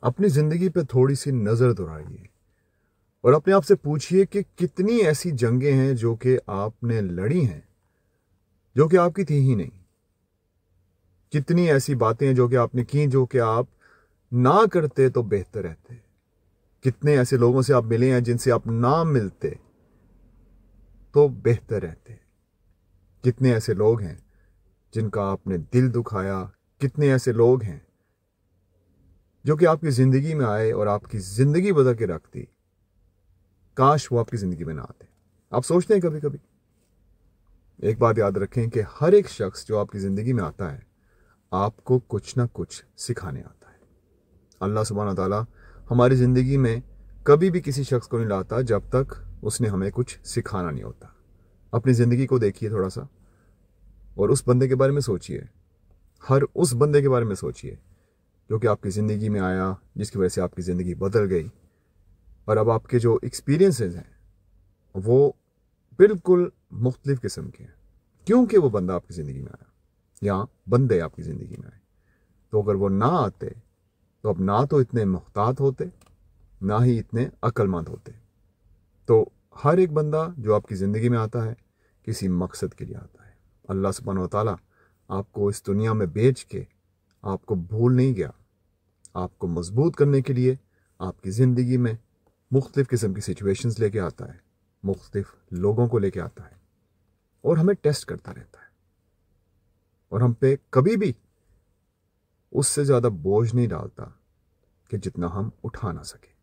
अपनी ज़िंदगी पे थोड़ी सी नज़र दौड़ाइए और अपने आप से पूछिए कि कितनी ऐसी जंगें हैं जो कि आपने लड़ी हैं जो कि आपकी थी ही नहीं। कितनी ऐसी बातें हैं जो कि आपने की जो कि आप ना करते तो बेहतर रहते। कितने ऐसे लोगों से आप मिले हैं जिनसे आप ना मिलते तो बेहतर रहते। कितने ऐसे लोग हैं जिनका आपने दिल दुखाया। कितने ऐसे लोग हैं जो कि आपकी ज़िंदगी में आए और आपकी ज़िंदगी बदल के रख दी। काश वो आपकी ज़िंदगी में ना आते। आप सोचते हैं कभी कभी, एक बात याद रखें कि हर एक शख्स जो आपकी ज़िंदगी में आता है आपको कुछ ना कुछ सिखाने आता है। अल्लाह सुब्हान ताला हमारी ज़िंदगी में कभी भी किसी शख्स को नहीं लाता जब तक उसने हमें कुछ सिखाना नहीं होता। अपनी ज़िंदगी को देखिए थोड़ा सा और उस बंदे के बारे में सोचिए। हर उस बंदे के बारे में सोचिए जो कि आपकी ज़िंदगी में आया, जिसकी वजह से आपकी ज़िंदगी बदल गई। और अब आपके जो एक्सपीरियंसेस हैं वो बिल्कुल मुख्तलिफ किस्म के हैं, क्योंकि वो बंदा आपकी ज़िंदगी में आया या बंदे आपकी ज़िंदगी में आए। तो अगर वो ना आते तो अब ना तो इतने मुहतात होते, ना ही इतने अक्लमंद होते। तो हर एक बंदा जो आपकी ज़िंदगी में आता है किसी मकसद के लिए आता है। अल्लाह सुब्हानहू व तआला आपको इस दुनिया में बेच के आपको भूल नहीं गया। आपको मजबूत करने के लिए आपकी ज़िंदगी में मुख्तलिफ किस्म की सिचुएशंस लेके आता है, मुख्तलिफ लोगों को लेके आता है और हमें टेस्ट करता रहता है। और हम पे कभी भी उससे ज़्यादा बोझ नहीं डालता कि जितना हम उठा ना सके।